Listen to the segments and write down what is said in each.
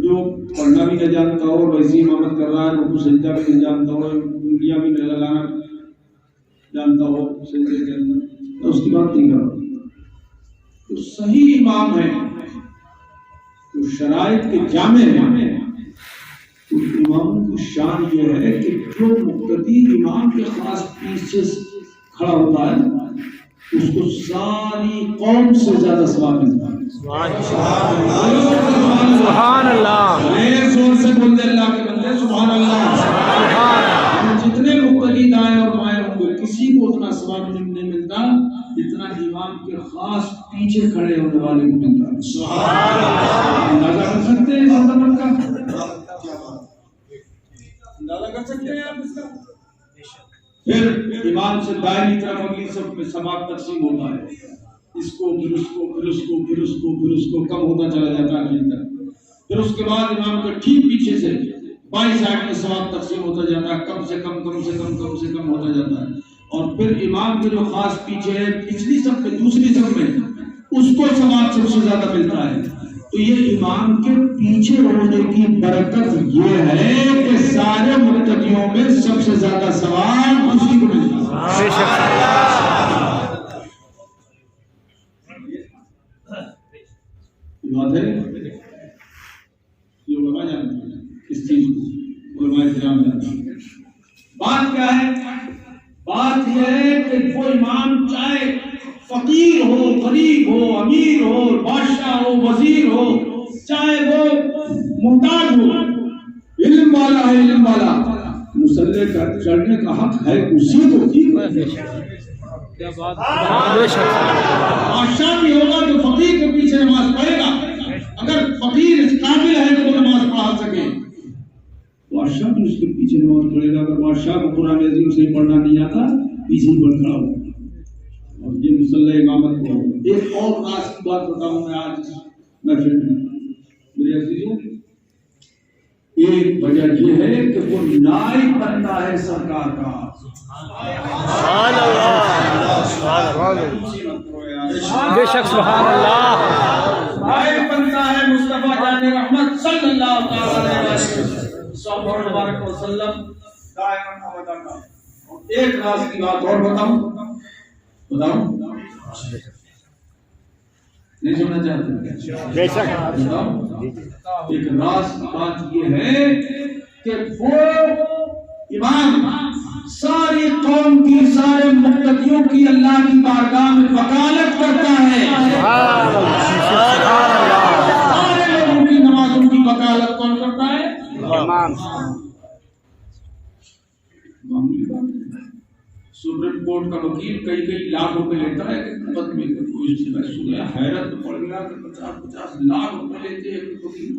جو پڑھنا بھی نہ جانتا ہو ویسی امامت کر رہا ہے، رکوع سجدہ بھی نہ جانتا ہو، انگلیاں بھی نہ لگانا جانتا ہو سجدے کے اندر، تو اس کی بات نہیں کرو۔ تو صحیح امام ہے تو شرائط کے جامع ہے، تو امام کی شان یہ ہے کہ جو مقتدی امام کے خاص پیچھے کھڑا ہوتا ہے اس کو ساری قوم سے زیادہ ثواب ملتا ہے۔ سبحان اللہ، زور سے بول دے اللہ کے بندے سبحان اللہ۔ جتنے مقتدی دائیں اور بائیں ہوں گے کسی کو اتنا ثواب نہیں ملتا جتنا امام کے خاص پیچھے کھڑے ہونے والے کو ملتا ہے۔ سبحان اللہ۔ اندازہ کر سکتے ہیں عظمت کا؟ اندازہ کر سکتے ہیں آپ اس کا؟ پھر امام سے دائیں طرف اگلی صف میں ثواب تقسیم ہوتا ہے، اس کو پھر اس کو پھر اس کو پھر اس کو پھر اس کو کم ہوتا چلا جاتا ہے اگلی طرف۔ پھر اس کے بعد امام کے ٹھیک پیچھے سے بائیں سائڈ میں ثواب تقسیم ہوتا جاتا ہے، کم سے کم کم سے کم کم سے کم ہوتا جاتا ہے، اور پھر امام کے جو خاص پیچھے ہے پچھلی صف میں دوسری صف میں اس کو ثواب سب سے زیادہ ملتا ہے۔ تو یہ امام کے پیچھے ہونے کی برکت یہ ہے کہ سارے مقتدیوں میں سب سے زیادہ ثواب اسی کو ملتا ہے۔ بات ہے یہ علماء جانتے ہیں اس چیز کو، علماء کرام جانتے ہیں۔ بات کیا ہے؟ بات یہ ہے کہ وہ امام چاہے فقیر ہو، غریب ہو، امیر ہو، بادشاہ ہو، وزیر ہو، چاہے وہ محتاج ہو، علم والا ہے علم والا، مصلی کا چڑھنے کا حق ہے اسی کو۔ بادشاہ بھی ہوگا تو فقیر کے پیچھے نماز پڑھے گا، اگر فقیر قابل ہے تو وہ نماز پڑھا سکے، بادشاہ بھی اس کے پیچھے نماز پڑھے گا۔ اگر بادشاہ کو قرآن عظیم سے پڑھنا نہیں آتا پیچھے ہی پڑھ کھڑا ہوگا۔ اور یہ مصلی امامت کو ایک اور راز کی بات بتاؤں میں آج محفل میں میرے عزیزوں، ایک وجہ یہ ہے کہ وہ نائب بنتا ہے سرکار کا۔ سبحان اللہ، بے شک سبحان اللہ، نائب بنتا ہے مصطفیٰ جان رحمت صلی اللہ علیہ وسلم دائما ابدا کا۔ ایک راز کی بات اور بتاؤں نہیں سننا چاہتے؟ بے شک۔ ایک راز کی بات یہ ہے کہ وہ امام ساری قوم کی، سارے مقتدیوں کی اللہ کی بارگاہ میں وکالت کرتا ہے۔ سارے لوگوں کی نمازوں کی وکالت کون کرتا ہے؟ امام۔ سپریم کورٹ کا وکیل کئی لاکھ روپے لیتا ہے کہ مقدمے کا کوئی سنا حیرت پڑ گیا کہ 50 لاکھ روپے لیتے ہیں وکیل۔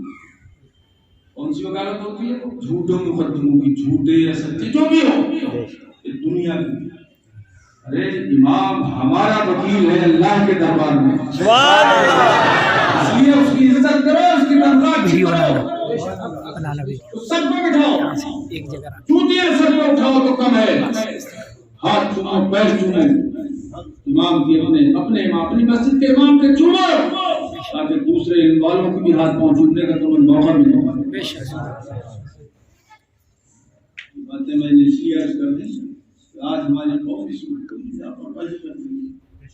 کون سی وکالت ہوتی ہے؟ جھوٹے مقدموں کی، جھوٹے یا سچے جو بھی ہو دنیا کی۔ ارے امام ہمارا وکیل ہے اللہ کے دربار میں، اس لیے اس کی عزت کرو، اس کی تنخواہ بھی کرو، سب کو بٹھاؤ، چوٹیاں سب کو اٹھاؤ تو کم ہے، ہاتھ چومو، پیر چومو، امام کی اپنے امام، اپنی مسجد کے امام کے چومو، تاکہ دوسرے علم والوں کو بھی ہاتھ پاؤں چومنے کا تمہیں موقع ملے۔ باتیں میں نے اس لیے عرض کر دی کہ آج ہماری قوم اس میں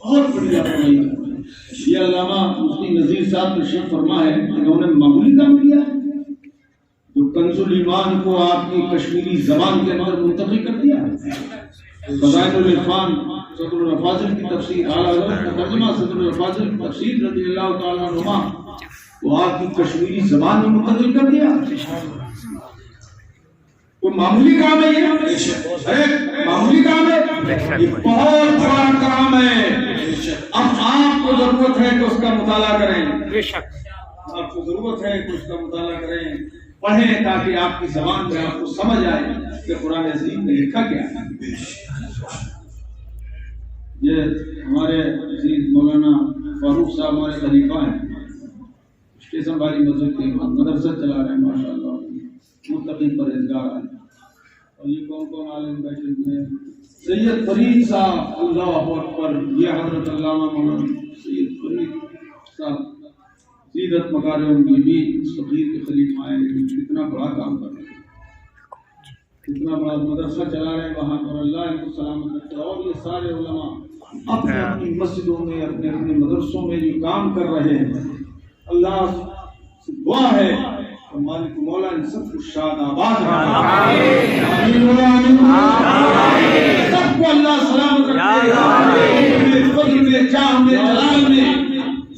بہت بڑی لاپرواہی ہے۔ یہ علامہ مفتی نذیر صاحب تشریف فرما ہے، انہوں نے معمولی کام کیا ہے جو کنز الایمان کو آپ کی کشمیری زبان کے اندر منتقل کر دیا ہے۔ فضائل العرفان صدر الافاضل کی تفسیر، اعلیٰ حضرت کا ترجمہ صدر الافاضل کی تفسیر رضی اللہ تعالیٰ عنہما وہ آپ کی کشمیری زبان میں منتقل کر دیا۔ کوئی معمولی کام ہے یہ؟ معمولی کام ہے؟ یہ بہت بڑا کام ہے۔ اب آپ کو ضرورت ہے کہ اس کا مطالعہ کریں، آپ کو ضرورت ہے کہ اس کا مطالعہ کریں، پڑھیں، تاکہ آپ کی زبان میں آپ کو سمجھ آئے کہ قرآن عظیم میں لکھا کیا ہے۔ یہ ہمارے عزیز مولانا فاروق صاحب ہمارے خلیفہ ہیں، اسٹیشن والی مسجد کے مدرسہ چلا رہے ہیں، ماشاءاللہ متقی پرہیزگار ہیں۔ اور یہ کون عالم بیٹھے ہیں؟ سید فرید صاحب، اللہ اکبر، یہ حضرت علامہ مولانا سید فرید صاحب سیدت مکارم یہ بھی فقیر کے خلیفہ ہیں، اتنا بڑا کام کر رہے ہیں، اتنا بڑا مدرسہ چلا رہے ہیں وہاں پر، اللہ ان کو سلامت رکھے۔ اور یہ سارے علماء اپنی اپنی مسجدوں میں اپنے اپنے مدرسوں میں یہ کام کر رہے ہیں، اللہ سے دعا ہے کہ مالک مولا ان سب کو شاد آباد رکھے، سب کو اللہ سلامت رکھے، فضل میں، جاہ میں، جلال میں،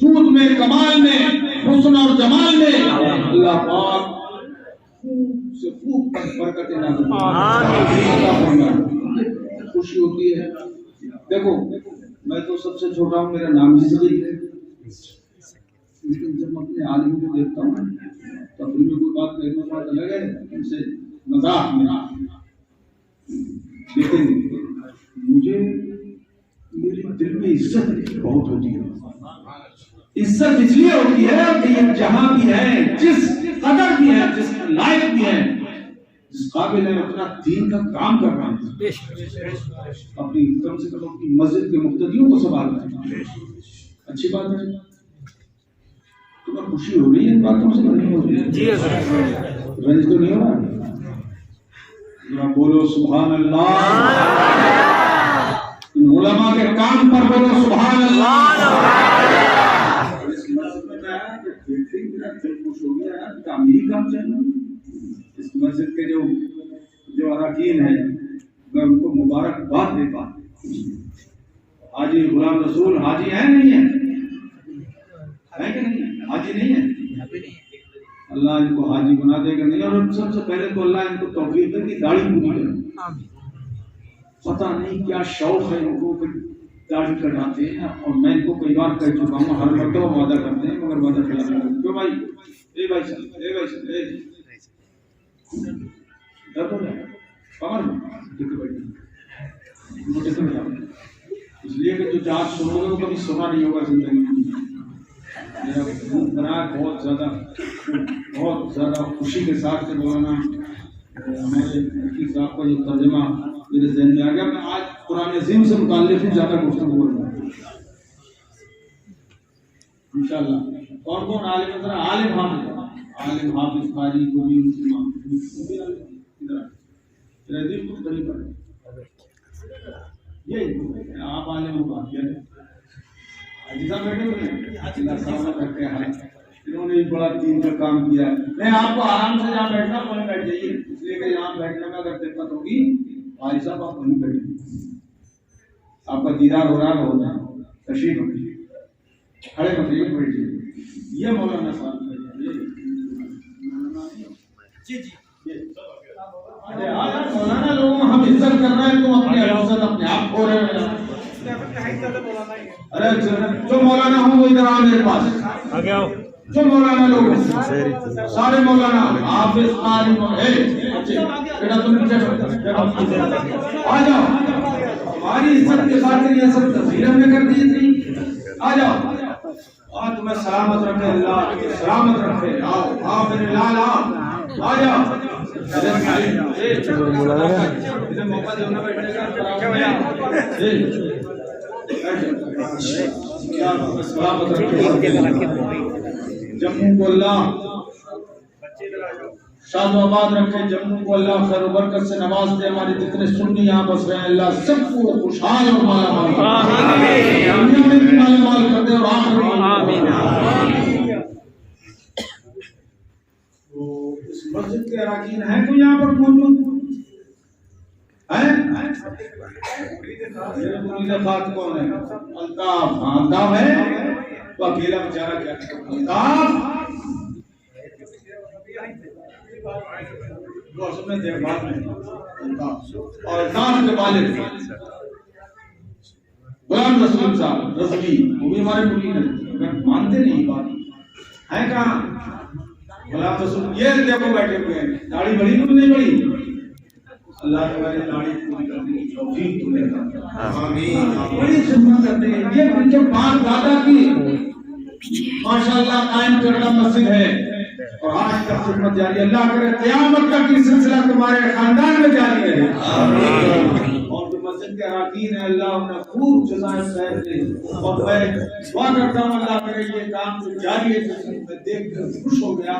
سود میں، کمال میں، حسن اور جمال میں اللہ پاک سے خوب برکتیں نازل فرمائے۔ خوشی ہوتی ہے، دیکھو میں تو سب سے چھوٹا ہوں، میرا نام ہی صغیر ہے، لیکن جب اپنے عالم کو دیکھتا ہوں تقریر میں کوئی بات کہنے کا بات الگ ہے، ان سے مذاق میں، لیکن مجھے میرے دل میں عزت بہت ہوتی ہے۔ عزت اس لیے ہوتی ہے کہ یہ جہاں بھی ہے، جس قدر بھی ہے، جس لائق بھی ہے، جس قابل ہے، اپنا دین کا کام کر رہا ہے، اپنی کم سے کم اپنی مسجد کے مقتدیوں کو سنبھال رہا ہے، اچھی بات ہے۔ تمہیں خوشی ہو رہی ہے ان باتوں سے؟ نہیں ہو رہی ہے؟ جی رنج تو نہیں ہو رہا؟ ذرا بولو سبحان اللہ، ان علماء کے کام پر بولو سبحان اللہ۔ تعمیری کام چاہیے، اس مسجد کے جو اراکین ہیں میں ان کو مبارکباد دیتا ہوں۔ حاجی غلام رسول حاجی ہیں نہیں ہیں؟ ہے کہ نہیں؟ حاجی نہیں ہے، اللہ ان کو حاجی بنا دے گا نہیں، اور سب سے پہلے تو اللہ ان کو توفیق دے کہ داڑھی پوری کرے۔ پتہ نہیں کیا شوق ہے ان کو کہ داڑھی کٹاتے ہیں، اور میں ان کو کئی بار کہہ چکا ہوں، ہر مرتبہ وعدہ کرتے ہیں مگر وعدہ خلاف کرتے ہیں۔ کیوں بھائی؟ اے بھائی چل، اے بھائی چل، اے درد ہو جائے کمر میں ٹھیک ہے بیٹھے موٹے سے بجا، اس لیے کہ جو جات سنو گے وہ کبھی سنا نہیں ہوگا زندگی میں۔ میرا بنا بہت زیادہ خوشی کے ساتھ سے مولانا ہمارے مفتی صاحب کا جو ترجمہ میرے ذہن میں آ گیا، میں آج قرآن عظیم سے متعلق ہی زیادہ گفتگو کر رہا ہوں انشاءاللہ۔ کون عالم ہے؟ ذرا عالم حافظ قاری گوبی مسلمان ردیف کچھ قریب ہے، یہ آپ عالم ہو بات کیا ہے جیسا بیٹھے ہوئے ہیں، اللہ سلامت رکھتے ہیں، انہوں نے بڑا دین کا کام کیا ہے۔ میں آپ کو آرام سے جہاں بیٹھنا وہیں بیٹھ جائیے، اس لیے کہ یہاں بیٹھنے میں اگر دقت ہوگی بھائی صاحب آپ وہیں بیٹھیں، آپ کا دیدار ہو رہا ہوتا ہے، تشریف رکھیے، کھڑے متیے بیٹھیے۔ یہ مولانا صاحب مولانا لوگوں ہم عزت کر رہے ہیں، تم اپنی عزت اپنے آپ کھو رہے ہیں۔ ارے جو مولانا ہوں وہ ادھر آ میرے پاس، جو مولانا لوگ سارے مولانا حافظ قاری بیٹا تم آ جاؤ، ہماری عزت کی خاطر یہ سب تصویر ہم نے کر دی تھی، آ جاؤ، اور تمہیں سلامت رکھے، اللہ سلامت رکھے، آؤ آؤ میرے لال آؤ، آ جاؤ۔ موقع دینا بیٹھنے کا سلامت رکھے، جموں کو اللہ شاد و آباد رکھے، جموں کو اللہ خیر و برکت سے نواز دے، ہمارے جتنے سنی یہاں بس رہے ہیں اللہ سب کو خوشحال اور مالا مال دنیا میں بھی مالا مال کر دے اور آخرت میں آمین۔ تو اس مسجد کے اراکین ہیں کوئی یہاں پر موجود ہے؟ الطاف کون ہے؟ الطاف الطاف ہے تو اکیلا بیچارہ کیا الطاف وہ اصل میں دیکھ بات میں اور الطاف کے والد غلام رسول صاحب رضوی، وہ بھی ہمارے مرید ہیں، مانتے نہیں بات ہے کہاں غلام رسول؟ یہ دیکھو بیٹھے ہوئے ہیں، داڑھی بڑی تو نہیں بڑی؟ اللہ تمہاری داڑھی پوری کرنے کی توفیق تمہیں دے، آمین۔ بڑی خدمت کرتے ہیں، یہ ان کے باپ دادا کی ماشاءاللہ قائم کردہ مسجد ہے، اور آج تک خدمت جاری، اللہ کرے قیامت تک یہ سلسلہ تمہارے خاندان میں جاری رہے، آمین۔ اور جو مسجد مسجد کے اراکین ہیں اللہ انہیں خوب جزائے خیر دے، اور میں دعا کرتا ہوں اللہ کرے یہ کام جو جاری ہے میں دیکھ کر خوش ہو گیا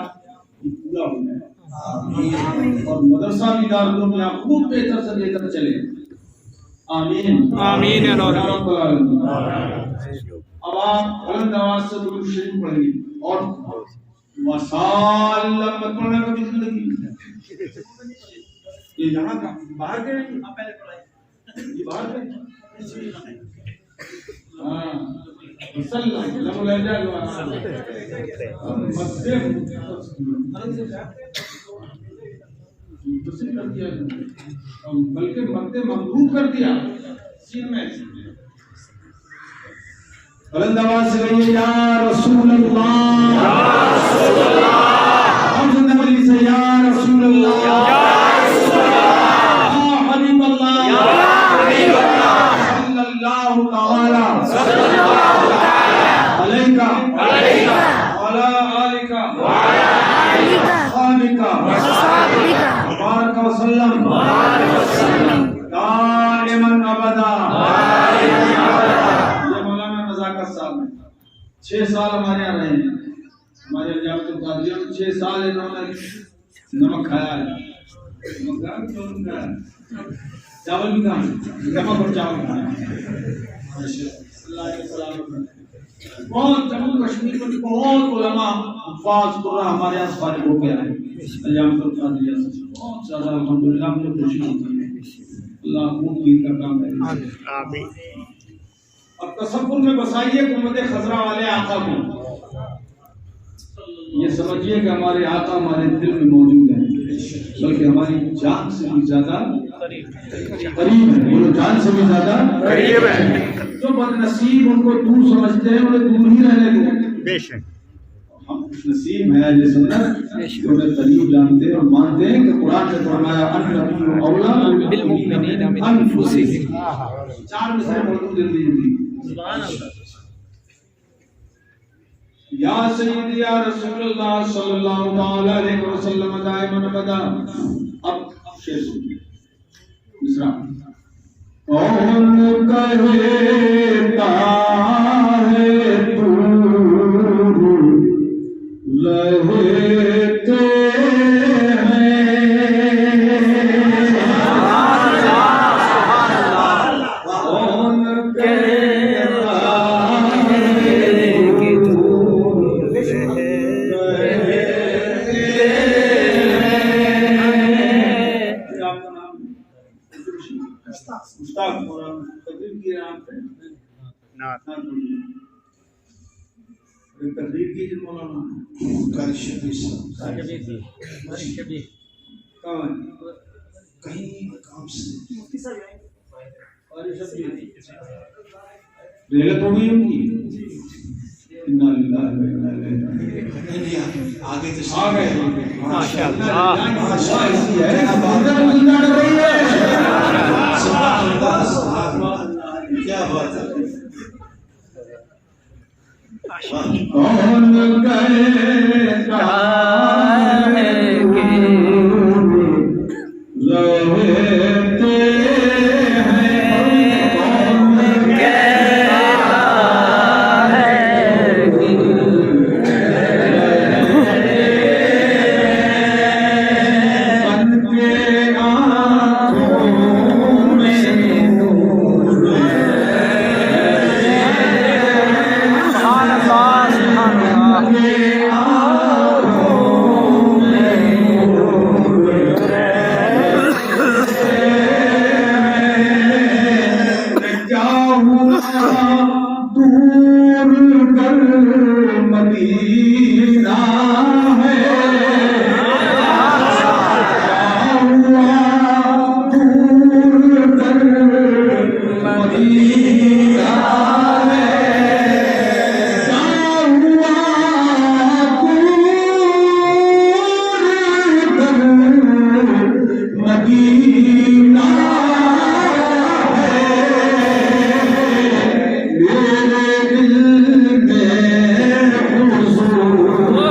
یہ پورا ہو گیا، اور مدرسہ بھی دارالعلوم یہاں خوب بہتر سے بہتر چلے، آمین آمین یا رب العالمین۔ اب آپ بلند آواز سے درود شریف پڑھیں گے اور وسلم مت پڑھنا کبھی زندگی یہ یہاں کا باہر کے یہ باہر کے ہاں وسلم لم لجا کر دیا بلکہ مد ممدود کر دیا سین میں بلند آواز سے کہیے یا رسول اللہ یا رسول اللہ، ہم سے نبی سے یا رسول اللہ یا رسول اللہ، یا حبیب اللہ یا حبیب اللہ، صلی اللہ تعالی علیہ وعلی آلک وعلی اصحابک وبارک وسلم دائما ابدا۔ 6 سال ہمارے یہاں رہے ہیں، ہمارے جامعۃ القادریہ میں 6 سال انہوں نے نمک کھایا ہے، چاول بھی کھایا، نمک اور چاول کھایا، اللہ کے سلام۔ بہت جموں کشمیر میں بہت علماء حفاظ قرآن ہمارے یہاں فارغ ہو کے آئے جامعۃ القادریہ سے، بہت زیادہ الحمدللہ مجھے خوشی ہوتی ہے، اللہ خوب دین کا کام کرے، آمین۔ اب تصور میں بسائیے امت خضرا والے آقا کو، یہ سمجھیے کہ ہمارے آقا ہمارے دل میں موجود ہیں، بلکہ ہماری جان سے بھی زیادہ قریب ہے، بولو جان سے بھی زیادہ قریب ہے۔ جو بد نصیب ان کو دور سمجھتے ہیں انہیں دور ہی رہنے دو، بے شک ہم خوش نصیب ہیں اہل سنت جو انہیں قریب جانتے ہیں اور مانتے ہیں کہ قرآن نے فرمایا النبی اولیٰ بالمؤمنین من انفسہم، 4 مثالیں موجود ہیں۔ یا سیدی یا رسول اللہ صلی اللہ علیہ وسلم دائما ابدا۔ اب شعر سنیے مصرع۔ کون کہتا ہے تو رہتے تقریر کی جن مولانا قاری شبیر کہیں کام سے مفتی صاحب قاری شبیر ریلت ہو گئی ان کی انا للہ و انا الیہ راجعون، آگے تو آ گئے ماشاءاللہ کیا بات ہے۔ کون کہتا ہے کہ رہتے ہیں، کون کہتا ہے کہ ان کے آنکھوں میں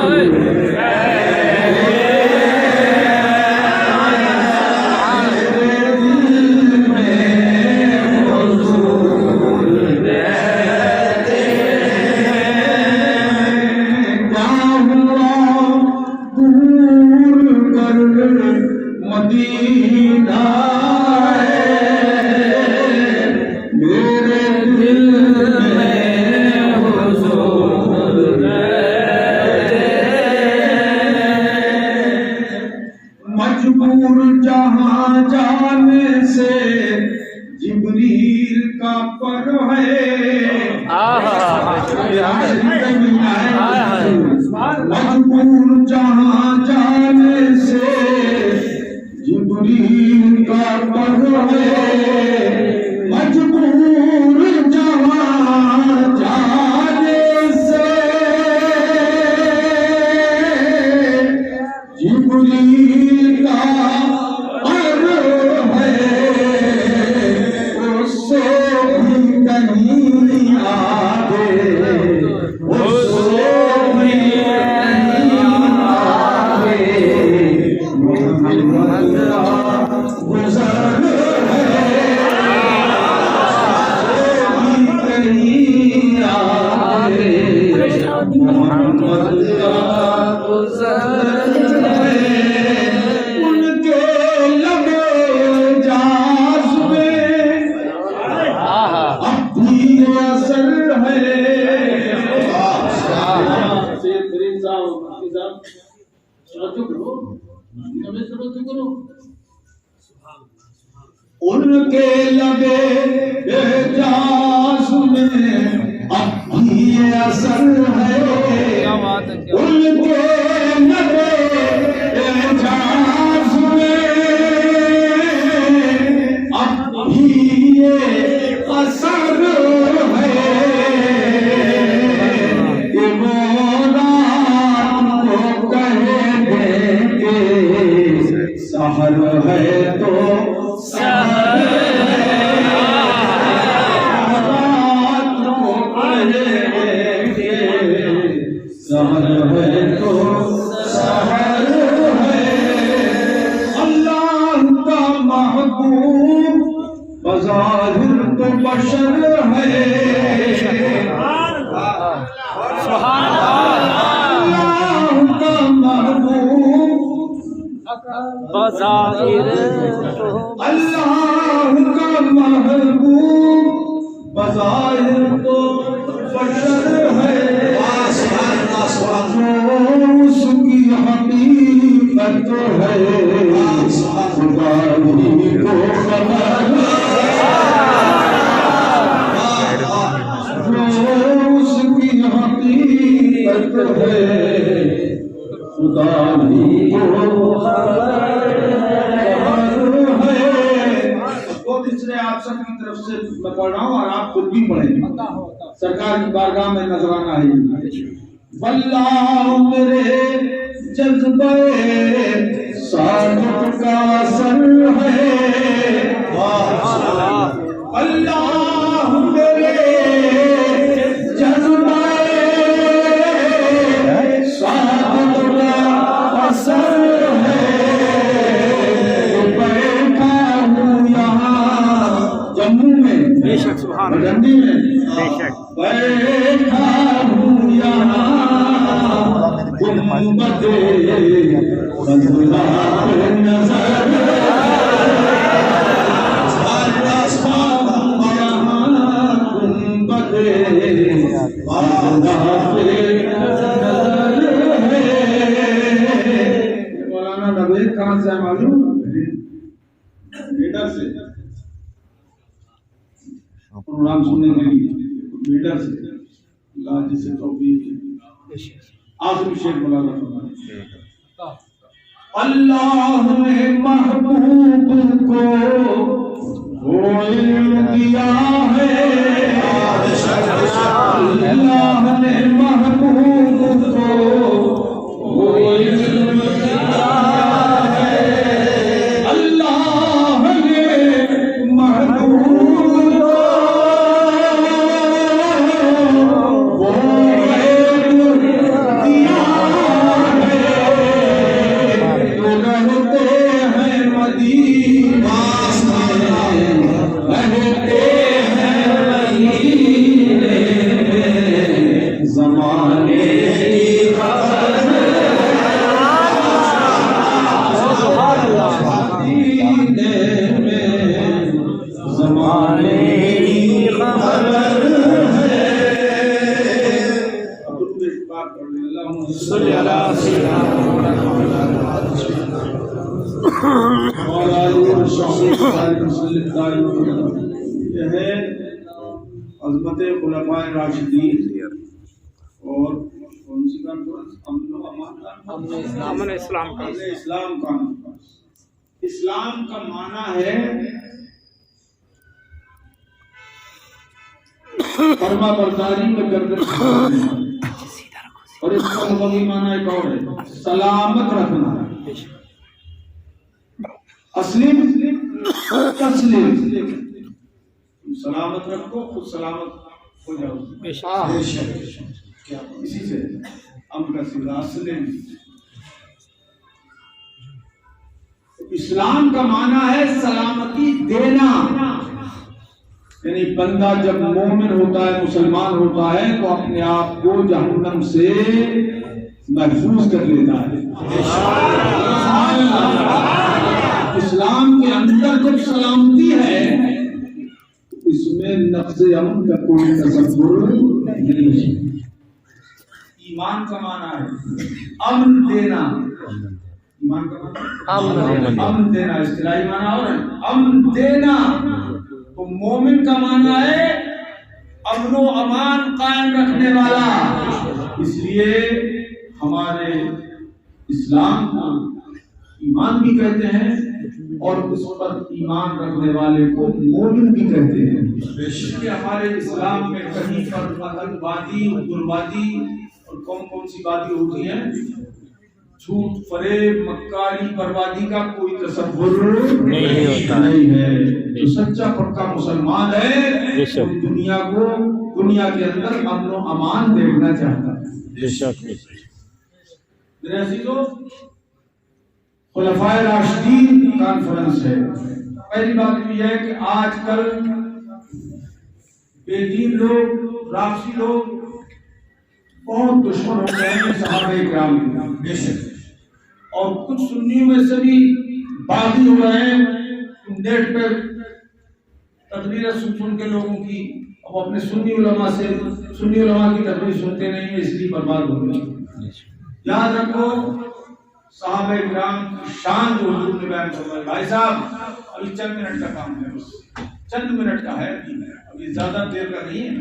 نور مجبور جہاں جانے سے جبریل کا پر ہے مجبور جہاں جانے سے جبریل کا پر ہے اس سے بھی کہیں آگے اس سے بھی کہیں آگے محمد کا گزر ہے کہیں آگے محمد کا گزر ہے ان کے لبے جاز میں اب بھی اثر ہے ان کے لبے اعجاز میں اب بھی اثر ہے ان کے لبے اعجاز میں اب بھی اثر ہے کہ وہ رات کو کہہ دیں گے سحر ہے تو سحر ہے رات کو کہہ دیں گے سحر ہے تو سحر ہے اللہ کا محبوب بظاہر تو بشر ہے اللہ کا محبوب بظاہر اللہ کا محبوب بظاہر تو بشر ہے جو اس کی حقیقت ہے خدا ہی کو خبر جو اس کی حقیقت ہے خدا ہی کو خبر ہے دو تیسرے آپ سب کی طرف سے میں پڑھ رہا ہوں اور آپ خود بھی پڑھیں سرکار کی بارگاہ میں نذرانہ ہے واللہ میرے جذبے صادق کا اثر ہے اللہ میرے جذبے صادق کا اثر ہے بیٹھا ہوں یہاں جموں میں بے شک سبحان اللہ گندی میں بے شک بیٹھا ہوں یہاں گنبد خدا پر نظر گنبد خدا پر نظر ہے مولانا نوید کہاں سے معلوم لیڈر سے پروگرام سننے کے لیے لیڈر سے اللہ جسے توفیق دے آخری شعر مولانا فرمائے اللہ نے محبوب کو وہ علم دیا ہے اللہ نے محبوب کو وہ علم دیا ہے اللہ نے محبوب خدمت خلفائے راشدین اور کون سی کانفرنس امن و امان امن اسلام کا اسلام کانفرنس. اسلام کا معنی ہے فرما برداری میں گردن اور اس کا لغوی معنی ایک اور ہے سلامت رکھنا. اسلم تسلیم سلامت رکھو خود سلامت ہو جاؤ. اسی سے امن کا سیدھا اسلم. اسلام کا معنی ہے سلامتی دینا. یعنی بندہ جب مومن ہوتا ہے مسلمان ہوتا ہے تو اپنے آپ کو جہنم سے محفوظ کر لیتا ہے. اسلام کے اندر جب سلامتی ہے اس میں نفس امن کا کوئی تصور نہیں ہے. ایمان کا معنی ہے امن دینا. ایمان کا معنی امن دینا اصطلاحی معنی اور ہے امن دینا. تو مومن کا معنی ہے امن و امان قائم رکھنے والا. اس لیے ہمارے اسلام کو ایمان بھی کہتے ہیں اور اس پر ایمان رکھنے والے کو مومن بھی کہتے ہیں. کہ ہمارے اسلام میں کہیں پر آتنکوادی اگروادی اور کون سی باتیں ہوتی ہیں جھوٹ فریب مکاری بربادی کا کوئی تصور نہیں ہوتا ہے. جو سچا پکا مسلمان ہے دنیا کے اندر امن و امان دیکھنا چاہتا ہے. میرے عزیزو خلفائے راشدین کانفرنس ہے. پہلی بات یہ ہے کہ آج کل بے دین لوگ رافضی لوگ بہت دشمن ہو گئے ہیں صحابہ کرام کے. اور کچھ سنیوں میں سے بھی باغی ہو رہے ہیں نیٹ پہ تقریریں سن کے لوگوں کی. اب اپنے سنی علماء کی تقریر سنتے نہیں ہیں اس لیے برباد ہو گئے. یاد رکھو صحابہ کرام کی شان جو حضور نے بیان فرمائی. بھائی صاحب ابھی چند منٹ کا کام ہے بس چند منٹ کا ہے ابھی زیادہ دیر کا نہیں ہے.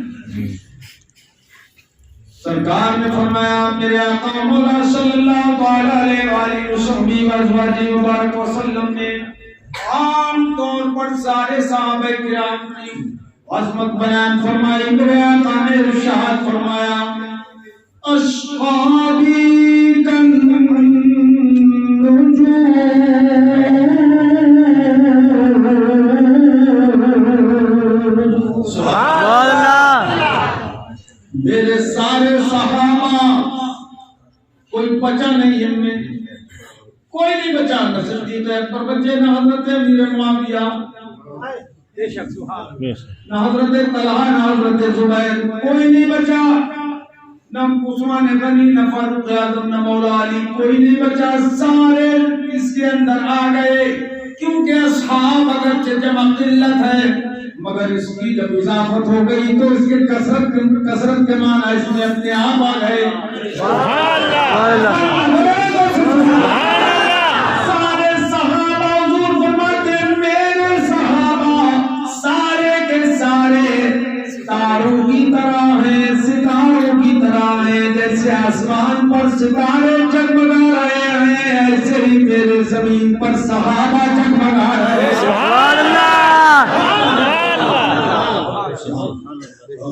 سرکار نے فرمایا میرے آقا مولا صلی اللہ علیہ وآلہ وسلم وسلم نے عام طور پر سارے صحابہ کرام کی عظمت بیان فرمائی. میرے آقا نے ارشاد فرمایا اصحابی میرے سارے صحابہ کوئی بچا نہیں ان میں کوئی نہیں بچا. نہ صدیق اکبر بچے نہ حضرت امیر معاویہ نہ حضرت طلحہ نہ حضرت زبیر کوئی نہیں بچا. نہ عثمان غنی نہ فاروق اعظم نہ مولا علی کوئی نہیں بچا. سارے اس کے اندر آ گئے کیونکہ اصحاب اگرچہ جمع قلت ہے مگر اس کی جب اضافت ہو گئی تو اس کے کثرت کے معنی اس میں اپنے آپ آ گئے. سبحان اللہ سارے صحابہ حضور فرماتے ہیں میرے صحابہ سارے کے سارے ستاروں کی طرح ہیں ستاروں کی طرح ہیں. جیسے آسمان پر ستارے جگمگا رہے ہیں ایسے ہی میرے زمین پر صحابہ جگمگا رہے ہیں. سبحان اللہ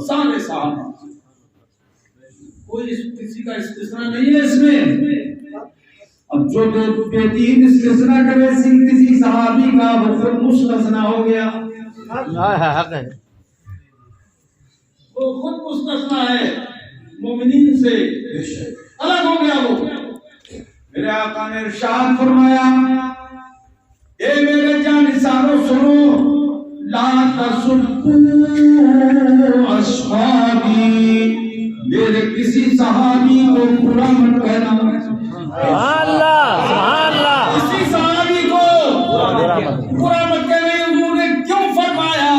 سارے صحابہ کوئی کسی کا استثناء نہیں ہے اس میں. اب جو بے دین استثناء کرے کسی صحابی کا وہ خود مستثنیٰ ہو گیا. وہ خود مستثنیٰ ہے مومنین سے الگ ہو گیا. وہ میرے آقا نے ارشاد فرمایا اے میرے جانثاروں سنو لا تسبوا اصحابی میرے کسی صحابی کو برا مت کہنا. سبحان اللہ کسی صحابی کو برا مت کہنا. حضور نے کیوں فرمایا؟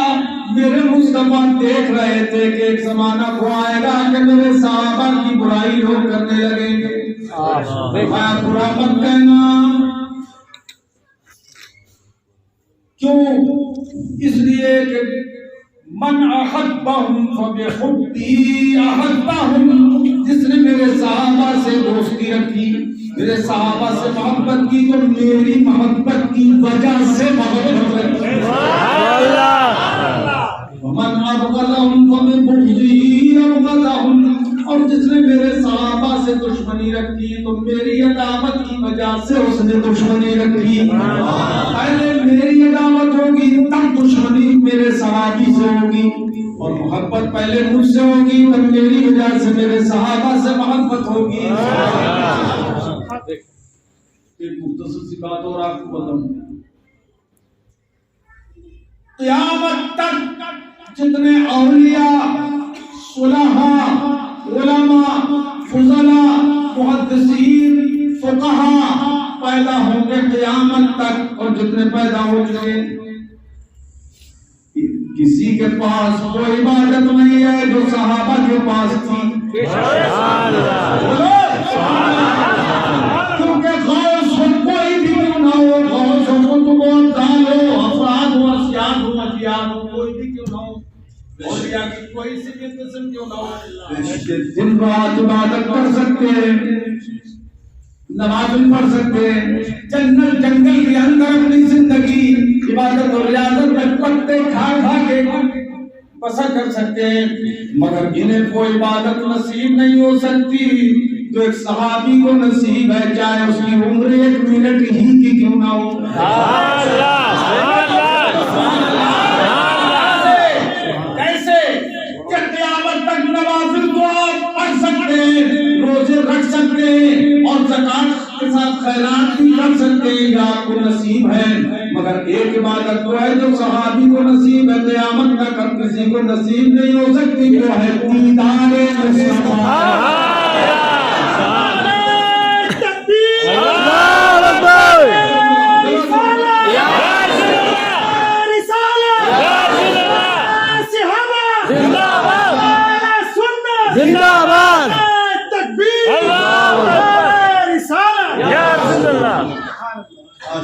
میرے مصطفیٰ دیکھ رہے تھے کہ ایک زمانہ کو آئے گا کہ میرے صحابہ کی برائی لوگ کرنے لگیں گے. برا مت کہنا. کیوں؟ اس لیے کہ من احبهم فبحبی احبهم، جس نے میرے صحابہ سے دوستی رکھی، میرے صحابہ سے محبت کی، تو میری محبت کی وجہ سے محبت رکھی۔ ومن ابغضهم فببغضی ابغضهم، اور جس نے میرے صحابہ سے دشمنی رکھی تو میری عداوت کی وجہ سے اس نے دشمنی رکھی۔ پہلے میری عداوت ہوگی تب دشمنی میرے صحابی سے ہوگی، اور محبت پہلے مجھ سے ہوگی تب میری وجہ سے میرے صحابہ سے محبت ہوگی۔ ایک مختصر سی بات اور آپ کو بتاؤں، قیامت تک جتنے اولیاء، صلحاء، علماء، فضلاء، محدثین، فقہاء پیدا ہوں گے قیامت تک، اور جتنے پیدا ہو چکے، کسی کے پاس وہ عبادت نہیں ہے جو صحابہ کے پاس تھی۔ کیونکہ غوث ہو کوئی بھی کیوں نہ ہو، غوث ہو کتب و ابدال ہو، افراد ہو، اسیاد ہو، مجیاد ہو، کوئی بھی کیوں نہ ہو، اولیاء کی کوئی سی بھی قسم کیوں نہ ہو، دن رات عبادت کر سکتے ہیں، نماز پڑھ سکتے ہیں، جنگل کے اندر اپنی زندگی عبادت اور ریاضت میں پتے کھا کھا کے بسر کر سکتے ہیں، مگر انہیں وہ عبادت نصیب نہیں ہو سکتی جو ایک صحابی کو نصیب ہے، چاہے اس کی عمر 1 منٹ ہی کی کیوں نہ ہو۔ کیسے کہ قیامت تک نوافل دعا پڑھ سکتے ہیں، روزے رکھ سکتے ہیں، اور زکات کے ساتھ خیرات بھی کر سکتے ہیں، یہ آپ کو نصیب ہے، مگر ایک عبادت تو ہے جو صحابی کو نصیب ہے، قیامت تک ہر کسی کو نصیب نہیں ہو سکتی، وہ ہے دیدار مصطفیٰ۔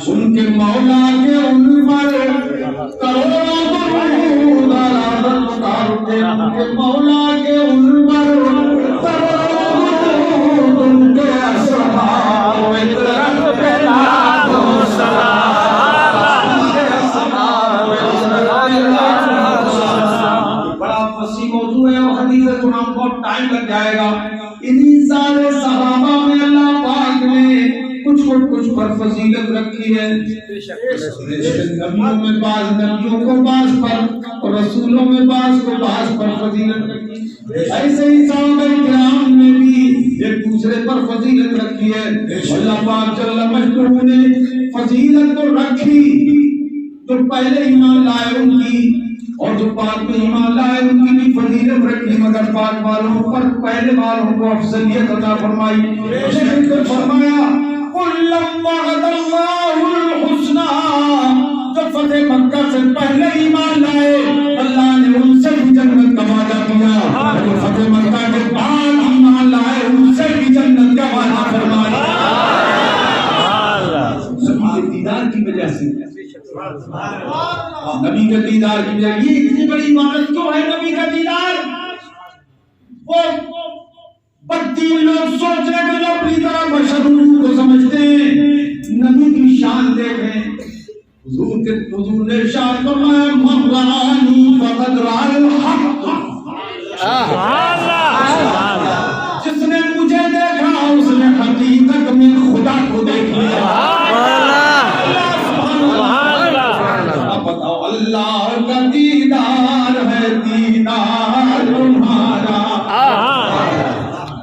ان کے مولا کے ان پر کروڑوں درود اتارتے، ان کے مولا کے ان پر کروڑوں درود، ان کے اصحاب و اکرام پہ لاکھ و سلام، ان کے اصحاب و اکرام پہ لاکھ و سلام۔ بڑا وسیع موضوع ہے اور حدیث سنا بہت ٹائم لگ جائے گا۔ انہی سارے صحابہ میں اللہ پاک نے کچھ پر فضیلت رکھی ہے، نبیوں میں بعض نبیوں کو بعض پر اور رسولوں میں بعض کو بعض پر فضیلت رکھی، ایسے ہی صحابہ کرام نے بھی ایک دوسرے پر فضیلت رکھی ہے۔ اللہ پاک جل مجدہ نے فضیلت تو رکھی، جو پہلے ایمان لائے ان کی اور جو بعد میں ایمان لائے ان کی بھی فضیلت رکھی، مگر پاک والوں پر پہلے والوں کو افضلیت عطا فرمائی۔ فرمایا کلم وعد اللہ الحسنى، جو فتح مکہ سے پہلے ایمان لائے اللہ نے ان سے بھی جنت کا وعدہ کیا، جو فتح مکہ کے بعد ایمان لائے ان سے بھی جنت کا وعدہ فرمایا، نبی کے دیدار کی وجہ سے، نبی کے دیدار کی وجہ۔ یہ اتنی بڑی عبادت کیوں ہے نبی کا دیدار؟ وہ بدین لوگ سوچ رہے کہ جو اپنی طرح بشر کو سمجھتے ہیں، نبی کی شان دیکھیں، حضور نے شان فرمایا من رآنی فقد رأى الحق، جس نے مجھے دیکھا اس نے حقیقت میں خدا کو دیکھ لیا۔ بتاؤ اللہ کا دیدار ہے دیدار تمہارا،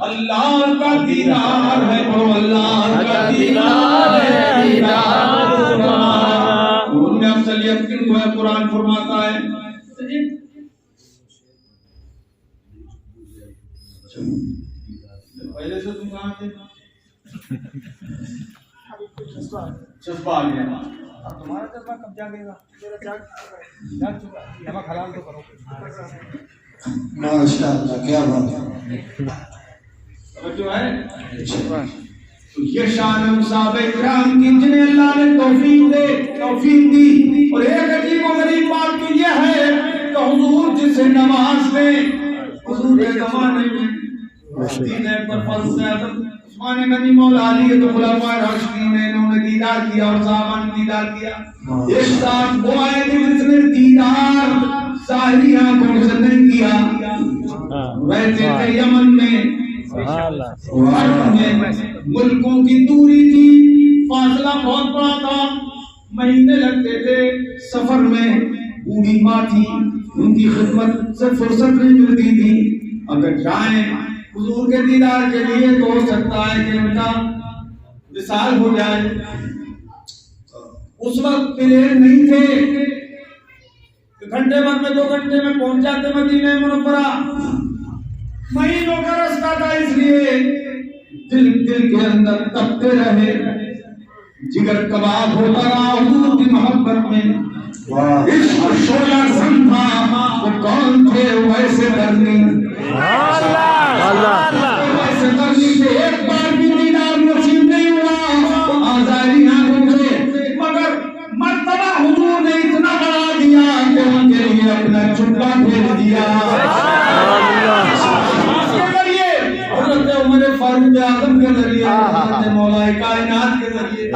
اللہ کا دیدار ہے، وہ اللہ کا دیدار ہے دیدار تمہارا۔ ان میں افضلیت کن کو ہے؟ قرآن فرماتا ہے پہلے سے تم کہاں تھے؟ جذبہ آ گیا، اب تمہارا جذبہ کب جاگے گا؟ جاگ چکا، نمک حلال تو کرو۔ ماشاءاللہ کیا بات ہے، جو ہے تو یہ شان صحابہ کرام کی جنہیں اللہ نے توفیق دی، اور ایک عجیب و غریب بات تو یہ ہے کہ کہ حضور جسے نواز لے، حضور کے زمانے میں دین اکبر فاروق اعظم عثمان غنی مولا علی تو خلفائے راشدین نے انہوں نے دیدار کیا اور صحابہ نے دیدار کیا. ایک ساتھ وہ آئے کہ جس نے دیدار ظاہری آنکھوں سے نہیں کیا. رہتے تھے یمن میں، ملکوں کی دوری تھی، فاصلہ بہت بڑا تھا، مہینے لگتے تھے سفر میں. بوڑھی ماں تھی، ان کی خدمت سے فرصت نہیں ملتی تھی. اگر جائیں حضور کے دیدار کے لیے تو ہو سکتا ہے کہ ان کا وصال ہو جائے. اس وقت پلین نہیں تھے، گھنٹے بعد میں 2 گھنٹے میں پہنچ جاتے مدینہ منورہ. مہینوں کا راستہ تھا، اس لیے دل کے اندر تپتے رہے، جگر کباب ہوتا رہا حضور کی محبت میں. عشق شعلہ سن تھا، وہ کون تھے ویسے کرنی، ویسے کرنی سے ایک بار بھی دیدار نصیب نہیں ہوا آزاری آنکھوں سے، مگر مرتبہ حضور نے اتنا بڑھا دیا کہ ان کے لیے اپنا چپا پھیر دیا. حضرت عمر فاروق اعظم کے ذریعے، حضرت مولا کائنات کے ذریعے،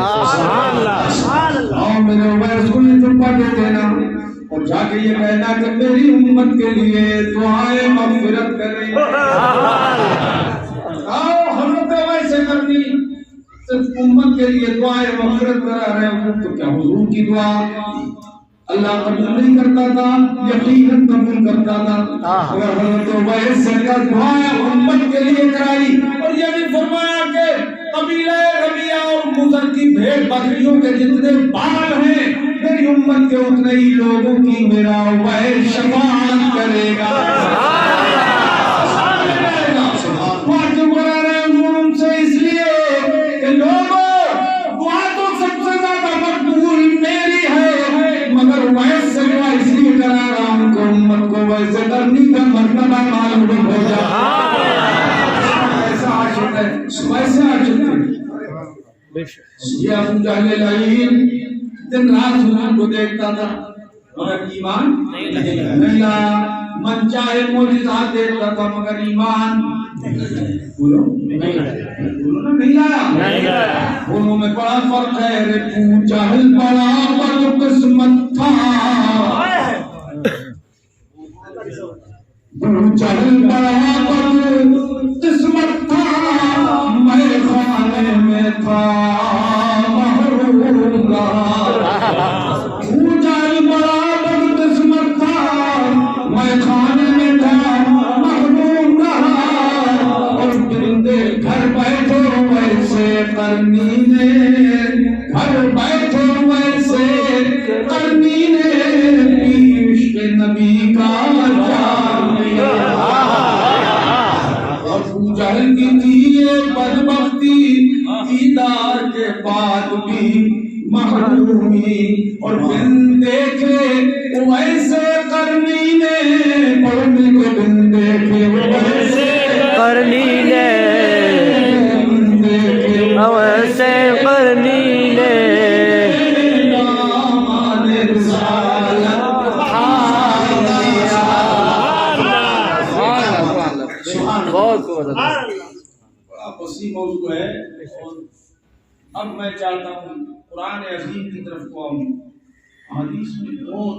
اور میرے عمر کو چپا دے دینا اور جا کے یہ کہنا کہ میری امت کے لیے دعائیں مغفرت کریں. آؤ حضرت ویسے کرنی صرف امت کے لیے دعائیں مغفرت کرا رہے ہوں تو کیا حضور کی دعا اللہ قبول نہیں کرتا تھا؟ یقیناً قبول کرتا تھا. اگر حضرت ویسے کا دعا امت کے لیے کرائی اور یہ بھی فرمایا کہ قبیلہ ربیعہ اور مضر کی بھیڑ بکریوں کے جتنے بال ہیں میری امت کے اتنے ہی لوگوں کی میرا وہی شفاعت کرے گا. واجب کرا رہے ہیں ان سے اس لیے کہ لوگوں دعا تو سب سے زیادہ مقبول میری ہے، مگر ویسے دعا اس لیے کرا رہا ہوں کہ امت کو ویسے کرنی کا مرتبہ معلوم ہو جائے. ایسا عاشق ہے، ویسے عاشق ہے. یہ ابو جہل لعین دن رات حضور کو دیکھتا تھا مگر ایمان نہیں لایا. من چاہے معجزات دیکھتا تھا مگر ایمان بولو نہیں لایا. دونوں میں بڑا فرق ہے. ابو جہل بڑا بدقسمت تھا، ابو جہل بڑا بدقسمت تھا، میں خانے میں تھا محروم رہا. ابو جہل بڑا بدقسمت تھا، میں خانے میں تھا محروم رہا. اور بندے گھر بیٹھے ویسے کرنی نے، گھر بیٹھے ویسے کرنی نے عشق نبی کا جان لیا. ابو جہل کی تھی یہ بدبختی، دیدار کے بعد بھی محرومی. اور بن دیکھے ویسے کرنی نے، پڑھنے کے بن دیکھے ویسے کرنی نے، ویسے کرنی نے. بڑا وسیع موضوع ہے. اب میں چاہتا ہوں قرآن عظیم کی طرف کو آؤں. حدیث میں بہت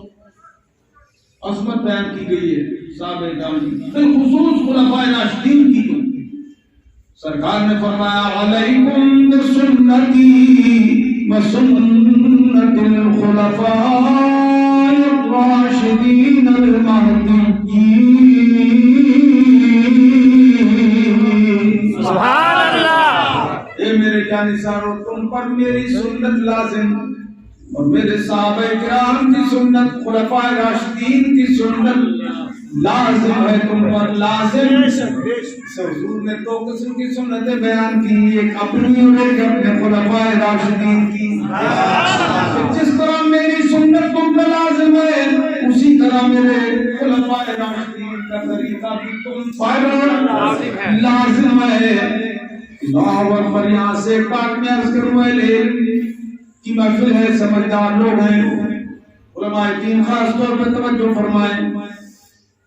عظمت بیان کی گئی ہے صحابہ کرام کی، بالخصوص خلفائے راشدین کی. سرکار نے فرمایا علیکم بسنتی وسنت الخلفاء الراشدین المہدیین. سبحان اللہ. اے میرے جانثارو، تم پر میری سنت لازم اور میرے صحابہ کرام کی سنت، خلفائے راشدین کی سنت لازم ہے تم پر، لازم. حضور نے 2 قسم کی سنتیں بیان کی، ایک اپنی اور ایک اپنے خلفائے راشدین کی. جس طرح میری سنت تم پر لازم ہے اسی طرح میرے خلفائے راشدین کا طریقہ بھی تم پر لازم ہے. اللہ اکبر. یہاں سے ایک بات میں عرض کروں، کی محفل ہے، سمجھدار لوگ ہیں، علماء دین خاص طور پر توجہ فرمائیں.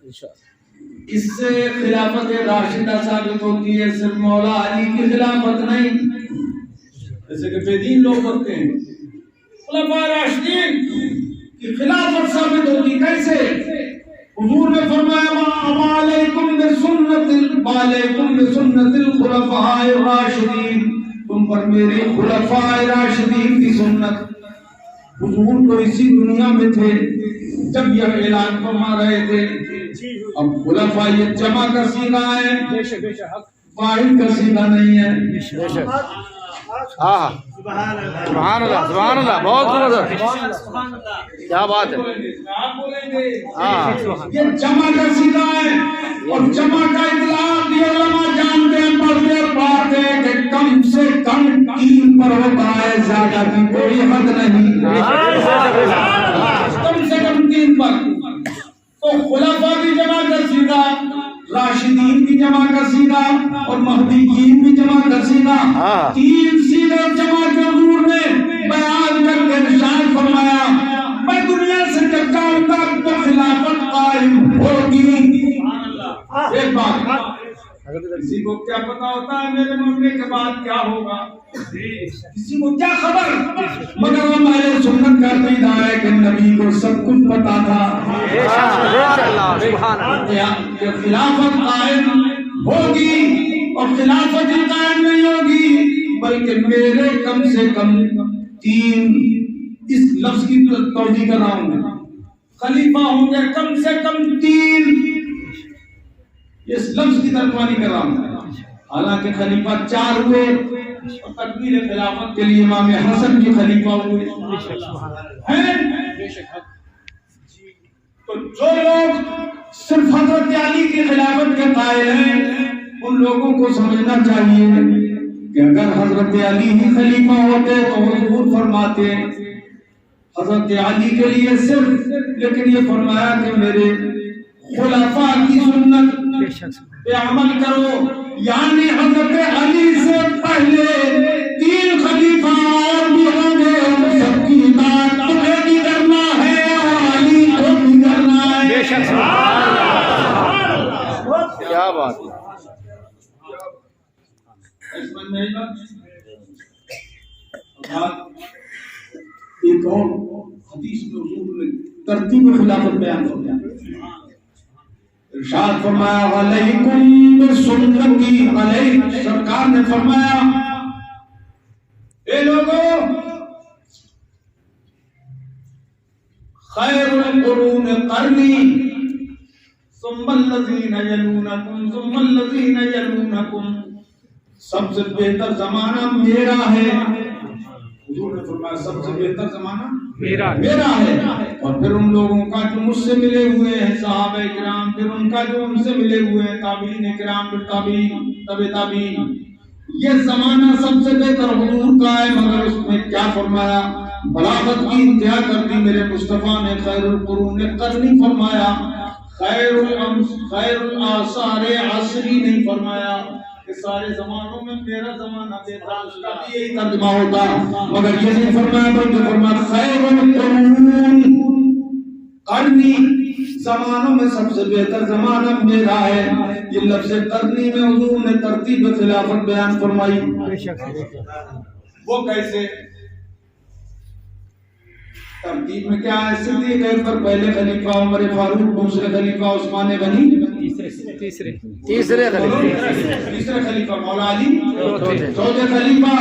اس سے خلافت راشدہ ثابت ہوتی ہے، صرف مولا علی کی خلافت نہیں، جیسے کہ بے دین لوگ کرتے ہیں، خلفائے راشدین کی خلافت ثابت ہوتی کیسے؟ حضور نے فرمایا علیکم بسنت الخلفاء الراشدین، تم پر میرے خلفاء راشدین کی سنت۔ حضور تو اسی دنیا میں تھے جب یہ اعلان فرما رہے تھے، اب خلفاء یہ جمع کا صیغہ ہے، واحد کا صیغہ نہیں ہے۔ سبحان اللہ سبحان اللہ، بہت زبردست، کیا بات ہے۔ یہ جمع کا صیغہ ہے، اور جمع کا اطلاق یہ علماء جانتے ہیں، پڑھتے اور پڑھتے ہیں کہ کم سے کم 3 پر ہوتا ہے، زیادہ کی کوئی حد نہیں، کم سے کم 3 پر۔ تو خلفاء کی جمع کا صیغہ، راشدین کی جمع کا صیغہ اور مہدیین کی جمع کا صیغہ، 3 صیغے جمع کے حضور نے بیان کر کے ارشاد فرمایا میں دنیا سے جب جاؤں تک تو خلافت قائم ہوگی۔ ایک بات کسی کو کیا پتا ہوتا ہے میرے مرنے کے بعد کیا ہوگا؟ کسی کو کیا خبر؟ مگر ہمارے سنت کا عقیدہ ہے کہ نبی کو سب کچھ پتا تھا کہ خلافت قائم ہوگی، اور خلافت قائم نہیں ہوگی بلکہ میرے کم سے کم 3، اس لفظ کی توضیح کر رہا ہوں، خلیفہ ہوں گے کم سے کم 3، اس لفظ کی ترجمانی کر رہا ہوں۔ حالانکہ خلیفہ 4 ہوئے، اور تکمیل خلافت کے لیے امام حسن کی خلیفہ ہوئے ہیں۔ تو جو لوگ صرف حضرت علی کی خلافت کے قائل ہیں، ان لوگوں کو سمجھنا چاہیے کہ اگر حضرت علی ہی خلیفہ ہوتے تو حضور فرماتے حضرت علی کے لیے صرف، لیکن یہ فرمایا کہ میرے خلفاء کی سنت پہ عمل کرو، یعنی حضرت علی سے پہلے 3 خلیفہ اور بھی ہوں گے، ان سب کی اطاعت تمہیں بھی کرنا ہے اور علی کو بھی کرنا ہے۔ بے شک کیا بات ہے۔ ایک اور حدیث میں حضور نے ترتیب خلافت بیان فرمایا، ارشاد فرمایا علیکم بسنتی، علیہ سرکار نے فرمایا اے لوگوں خیر القرون قرنی ثم الذین یلونکم ثم الذین یلونکم، سب سے بہتر زمانہ میرا ہے۔ حضور نے فرمایا سب سے بہتر زمانہ میرا ہے، اور پھر ان لوگوں کا جو مجھ سے ملے ہوئے ہیں صحابہ کرام، پھر ان کا جو ان سے ملے ہوئے ہیں تابعین کرام، پھر تابعین تبع تابعین، یہ زمانہ سب سے بہتر حضور کا ہے۔ مگر اس میں کیا فرمایا؟ بلاغت کی انتہا کر دی میرے مصطفیٰ نے، خیر القرون قرنی فرمایا، خیر الاعصار عصری نہیں فرمایا کہ سارے زمانوں میں میرا زمانہ بہتر، اس کا بھی یہی ترجمہ ہوتا، مگر یہ نہیں فرمایا بلکہ فرمایا خیر القرون قرنی، زمانوں میں سب سے بہتر زمانہ میرا ہے۔ یہ لفظ قرنی میں حضور نے ترتیب خلافت بیان فرمائی۔ وہ کیسے؟ ترتیب میں کیا ہے؟ صدیق اکبر پہلے خلیفہ، عمر فاروق دوسرے خلیفہ، عثمان غنی تیسرے خلیفہ، مولا علی چوتھے خلیفہ۔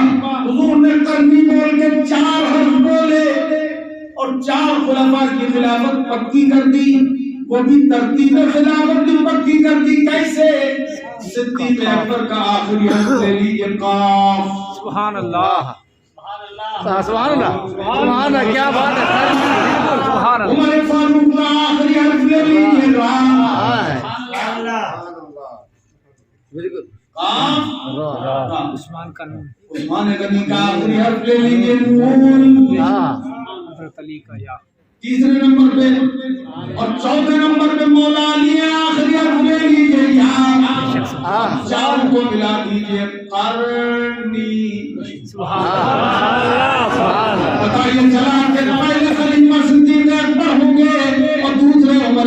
حضور نے قرنی بول کے 4 حرف بولے اور 4 خلفاء کی خلافت پکی کر دی، وہ بھی ترتیب خلافت بھی پکی کر دی۔ کیسے؟ صدیق اکبر کا آخری حرف لے لیجیے قاف۔ سبحان اللہ سبحان اللہ سبحان اللہ، کیا بات ہے، سبحان اللہ۔ عمر فاروق کا آخری حرف لے لیجیے را، بالکل۔ عثمان غنی کا آخری حرف لے لیجیے نون، تیسرے نمبر پہ، اور چوتھے نمبر پہ مولا علی آخری حرف لے لیجیے یا، 4 کو ملا دیجیے قرنی۔ بتائیے چلا کہ پہلے خلیفہ صدیق اکبر ہوں گے اور دوسرے عمر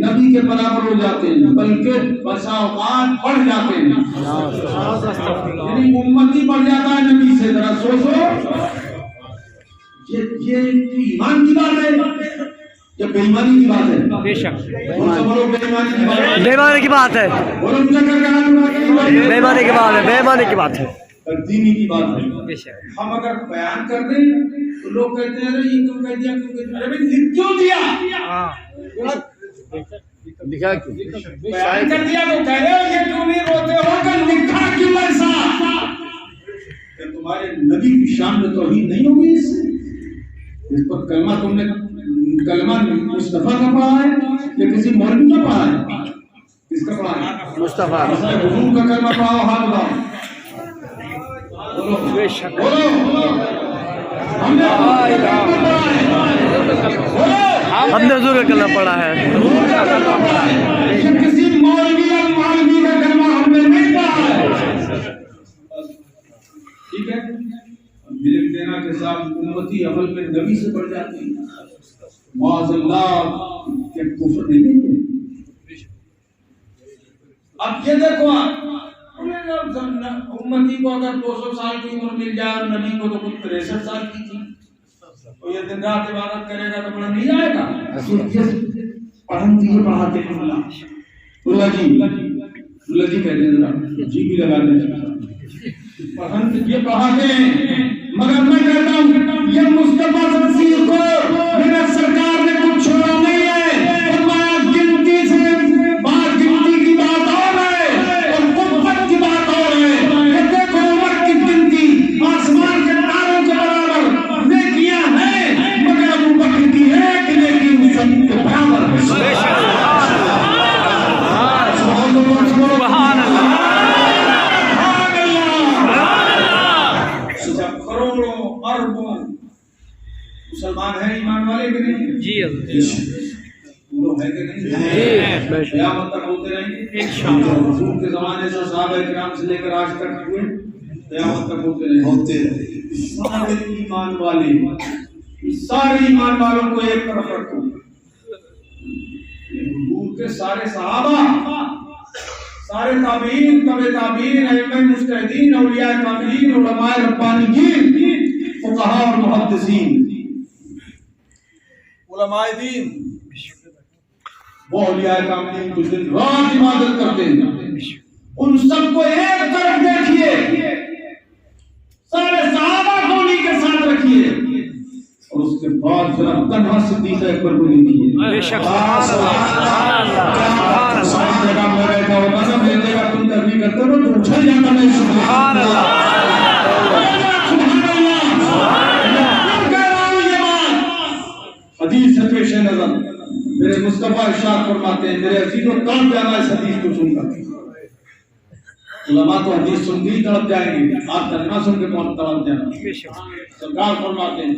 نبی کے برابر ہو جاتے ہیں بلکہ بسا اوقات بڑھ جاتے ہیں. یعنی امتی بڑھ جاتا ہے نبی سے. ذرا سوچو یہ ایمان کی بات ہے یا بے ایمانی کی بات ہے؟ بے شک بولو بے ایمانی کی بات ہے. بے ایمانی کی بات ہے. بولو بے ایمانی کی بات ہے. بے ایمانی کی بات ہے. تقدیمی کی بات ہے. بے شک ہم اگر بیان کر دیں تو لوگ کہتے ہیں ارے یہ کیوں کہہ دیا کیوں کہہ دیا. ارے بھائی لکھ کیوں دیا؟ ہاں لکھا کیوں؟ بیان کر دیا تو کہہ رہے ہو یہ کیوں نہیں روتے ہو کہ لکھا کیوں ایسا؟ کہ تمہارے نبی کی شان میں توہین نہیں ہوگی اس سے؟ اس پر کلمہ تم نے کلمہ مصطفیٰ کا پڑھا ہے یا کسی مولوی کا پڑھا ہے؟ کس کا پڑھا ہے؟ مصطفیٰ. حضور کا کلمہ پڑھا ہو ہاتھ اٹھاؤ. بے شک ہم نے حضور کا کلمہ پڑھا ہے. کسی مولوی یا مولوی کا کلمہ ہم نے نہیں پڑھا ہے. ٹھیک ہے. لکھ دینا کے ساتھ امتی عمل میں نبی سے بڑھ جاتی ہے. معاذ اللہ کے کفر نہیں ہے. اب یہ دیکھو امتی کو اگر 200 سال کی عمر مل جائے اور نبی کو تو کچھ 63 سال کی تھی تو یہ دن رات عبادت کرے گا تو بڑا نہیں جائے گا. پڑھن یہ پڑھاتے ہیں اللہ جی کہتے ہیں ذرا جی بھی لگا دیں. پڑھن یہ پڑھاتے ہیں مگر میں کہتا ہوں یہ مصطفیٰ تفسیر کو میرا سرکار نے کچھ چھوڑا نہیں ہے. فرمایا گنتی سے بات گنتی کی بات اور ہے اور قوت کی بات اور ہے. یہ دیکھو عمر کی گنتی آسمان کے تاروں کے برابر نیکیاں ہیں مگر ابو بکر کی ایک نیکی سب کے برابر ہے. سبحان اللہ. اربوں مسلمان ہیں ایمان والے کہ نہیں؟ جی وہ ہے کہ نہیں؟ قیامت تک ہوتے رہیں گے انشاءاللہ. حضور کے زمانے سے صحابہ کرام سے لے کر آج تک ہوئے قیامت تک ہوتے رہیں گے. سارے ایمان والے سارے ایمان والوں کو ایک طرف رکھو. حضور کے سارے صحابہ سارے تابعین تبع تابعین ائمہ مجتہدین اولیاء کاملین علماء ربانیین فقہاء اور محدثین علماء دین وہ اولیاء کاملین جو دن رات عبادت کرتے ہیں ان سب کو ایک طرف دیکھیے. سارے صحابہ کو انہی کے ساتھ رکھیے اور اس کے بعد ذرا تنہا صدیق اکبر کو لیجیے. بے شک سبحان اللہ. ساری جگہ میں بیٹھا ہوگا نا میری جگہ تم تبلیغ کرتے ہو تو اچھل جاتا میں. سبحان اللہ. حدیث سے پیش نظر میرے مصطفیٰ ارشاد فرماتے ہیں میرے عزیزوں تڑپ جانا اس حدیث کو سن کر. علماء تو حدیث سن کے ہی تڑپ جائیں گے. آپ ترجمہ سن کے کون تڑپ جانا. سرکار فرماتے ہیں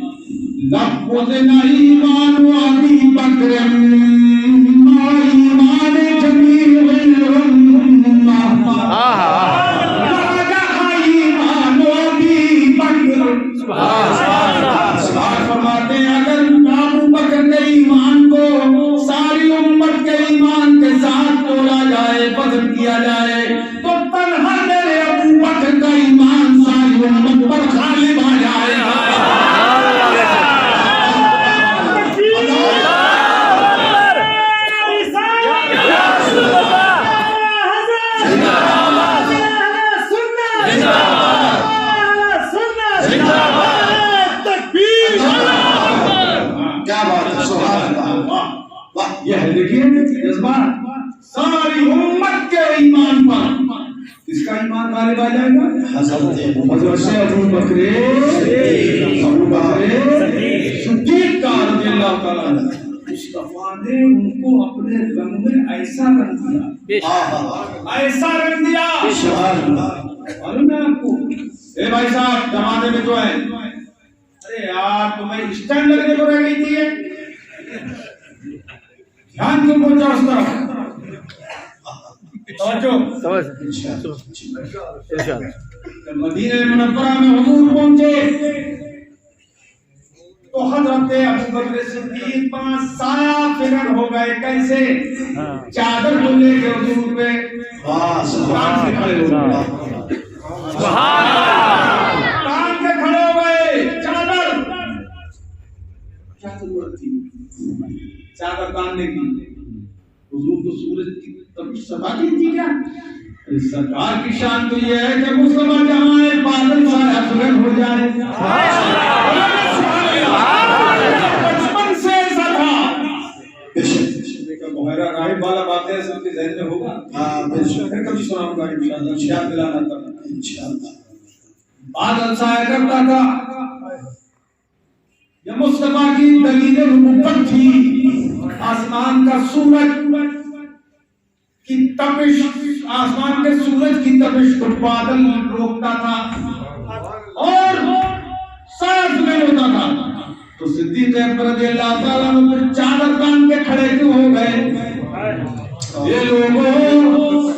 لفظ نہیں ایمان و ابی بکر ما ایمان جمیع الامہ. ایمان و ابی بکر. سرکار فرماتے ہیں اگر ابو بکر کے ایمان کو ساری امت کے ایمان کے ساتھ تولا جائے وزن کیا جائے تو تنہا میرے ابو بکر کا ایمان ساری امت پر غالب آ جائے گا. یہ ہے دیکھیے جذبات ساری امت کے ایمان پر کس کا ایمان غالب آ جائے گا؟ حضرت ابو بکر صدیق کا رضی اللہ تعالیٰ عنہ. مصطفیٰ نے ان کو اپنے رنگ میں ایسا رنگ دیا ایسا رنگ دیا. معلوم ہے آپ کو اے بھائی صاحب زمانے میں جو ہے ارے یار تمہیں اسٹینڈ لگنے کو رہ گئی تھی دھیان کیوں پہنچا اس طرف. مدینہ منورہ میں حضور پہنچے تو حضرت ابوبکر صدیق 5 سایہ فکر ہو گئے. کیسے؟ چادر کو لے کے حضور پہ کان سے کھڑے ہو گئے. سبحان اللہ. کان سے کھڑے ہو گئے. چادر کیا ضرورت تھی چادر باندھنے کی؟ حضور کو سورج کی تپش سبا کی تھی کیا؟ سرکار کی شان تو یہ ہے کہ مسلمان جہاں ہے بادل سایہ فکر ہو جائے. بچپن سے ایسا تھا. بحیرہ راہب والا باتیں سب کے ذہن میں ہوگا. پھر کبھی سناؤں گا انشاءاللہ. یاد دلانا تھا انشاءاللہ. بادل سایہ کرتا تھا. یہ مصطفیٰ کی دلیل نبوت تھی. آسمان کا سورج کی تپش، آسمان کے سورج کی تپش کو بادل روکتا تھا اور سایہ فکر ہوتا تھا. تو صدیق اکبر رضی اللہ تعالیٰ عنہ چادر باندھ کے کھڑے کیوں ہو گئے؟ یہ لوگوں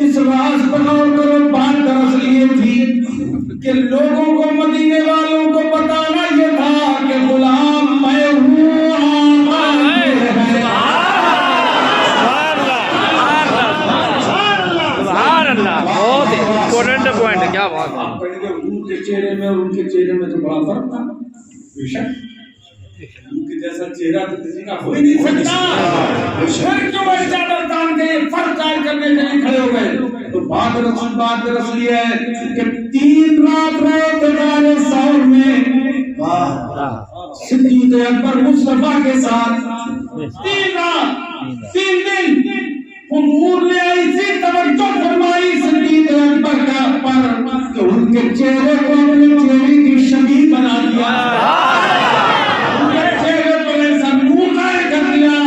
اس راز پر غور کرو. بات دراصل یہ تھی کہ لوگوں کو، مدینے والوں کو بتانا یہ تھا کہ غلام میں ہوں. بہت امپورٹنٹ پوائنٹ ہے. کیا بات ہے. ان کے چہرے میں اور ان کے چہرے میں تو بڑا فرق تھا. بے شک ان کے جیسا چہرہ تو کسی کا ہو ہی نہیں سکتا. پھر کیوں وہ چادر تان کے فرق ظاہر کرنے کے لیے کھڑے ہو گئے؟ تو بات رسول یہ ہے کہ 3 رات رہے تیرے سور میں صدیق اکبر مصطفیٰ کے ساتھ. 3 رات 3 دن حضور نے ایسی توجہ فرمائی صدیق اکبر کا پر کہ ان کے چہرے کو اپنے چہرے کی شبیہ بنا دیا. ان کے چہرے پر ایسا نور ظاہر کر دیا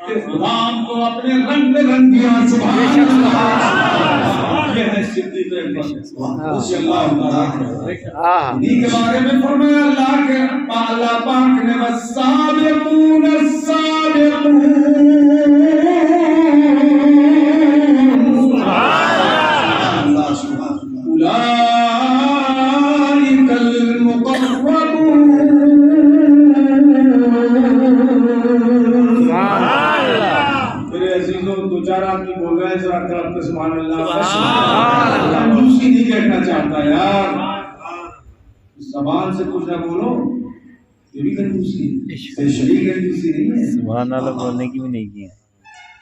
کہ غلام کو اپنے رنگ میں رنگ دیا. سبحان اللہ. یہ ہے صدیق اکبر رضی اللہ تعالیٰ. انہی کے بارے میں فرمایا اللہ پاک نے والسابقون السابقون سبحان اللہ. کنجوسی نہیں کہنا چاہتا یار. زبان سے کچھ نہ بولو یہ بھی کنجوسی ہے. شریک کنجوسی نہیں ہے. سبحان اللہ بولنے کی بھی نہیں کی ہے.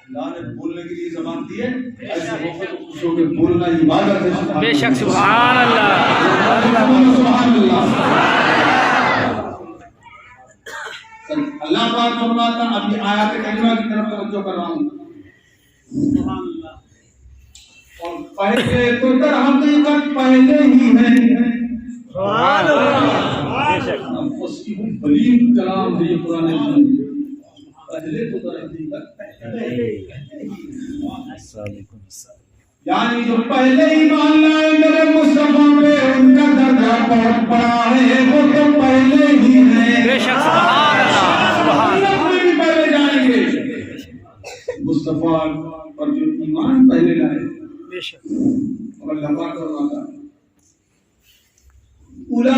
اللہ نے بولنے کے لیے زبان دی ہے. ایسے موقع کو خوش ہو کے بولنا عبادت ہے. بے شک. سبحان اللہ. سبحان اللہ. اللہ پاک فرماتا ابھی آیات کریمہ کی طرف توجہ کر رہا ہوں. سبحان اللہ. اور پہلے تو در حقیقت پہلے ہی ہے. سبحان اللہ. بے شک. اس کی بلیم کلام ہے یہ قرآن مجید. پہلے تو در حقیقت پہلے یعنی جو پہلے ہی مان لائے میرے مصطفیٰ پہ ان کا درجہ بہت بڑا ہے. وہ تو پہلے ہی ہے. بے شک. سبحان اللہ. سبحان اللہ. بھی پہلے جائیں گے. مصطفیٰ پر جو ایمان پہلے لائے بے شک. اور اللہ پاک فرماتا اولئک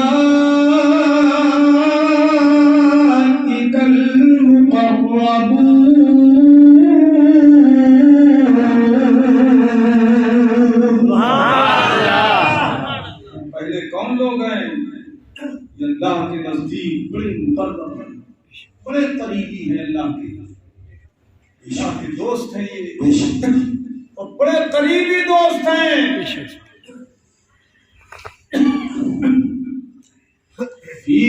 المقربون. پہلے کون لوگ ہیں؟ یہ اللہ کے نزدیک بڑے مقرب ہیں، بڑے قریبی ہیں. اللہ کے دوست ہیں یہ اور بڑے قریبی دوست ہیں. فی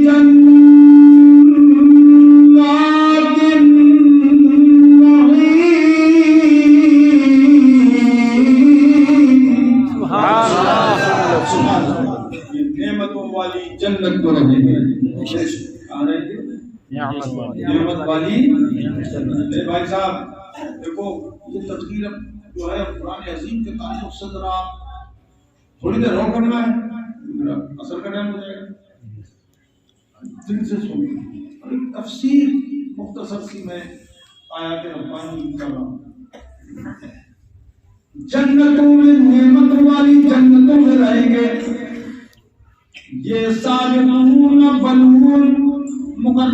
جنات النعیم. سبحان اللہ. یہ نعمتوں والی جنت کو رہے ہیں. نعمت والی جنت. بھائی صاحب دیکھو یہ تذکیر جو ہے قرآن عظیم کے تعلق سے ذرا تھوڑی دیر اور کرنا ہے. اثر کا ٹائم ہو جائے گا. دل سے سنیں. تفسیر مختصر سی میں آیات ربانی کر رہا ہوں. جنتوں میں نعمت والی جنتوں میں رہیں گے. یہ سابقون اولون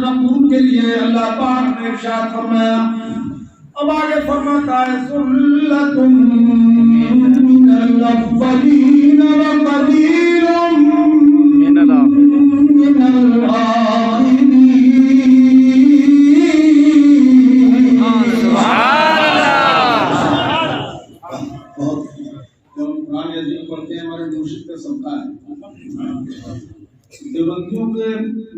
نمرود کے لیے اللہ پاک نے ارشاد فرمایا. اب آگے فرماتا ہے سلۃ من الاولین وقلیل من من الآخرین. سبحان اللہ. قرآن عظیم پڑھتے ہیں ہمارے مرشد کا سبقہ ہے. دیوبندیوں کے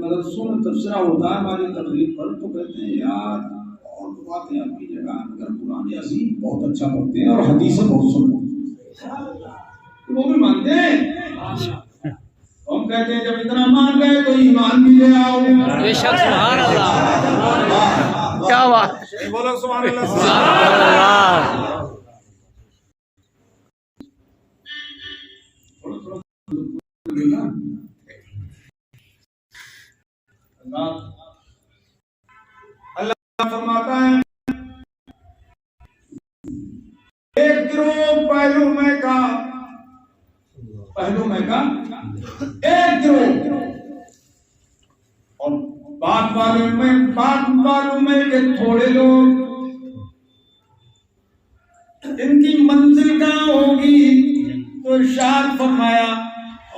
مدرسوں میں تبصرہ ہوتا ہے ہماری تقریر پر تو کہتے ہیں یار اور باتیں اپنی جگہ مگر قرآن عظیم بہت اچھا پڑھتے ہیں اور حدیثیں بہت سنتے ہیں. وہ بھی مانتے ہیں. ہم کہتے ہیں جب اتنا مان گئے تو ایمان بھی لے آؤ. بے شک سبحان اللہ. کیا بات. بولو سبحان اللہ. سبحان اللہ. اللہ فرماتا ہے ایک گروہ پہلو میں کا ایک گروہ اور بات والوں میں کہ تھوڑے لوگ ان کی منزل کہاں ہوگی تو ارشاد فرمایا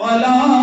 وَلَا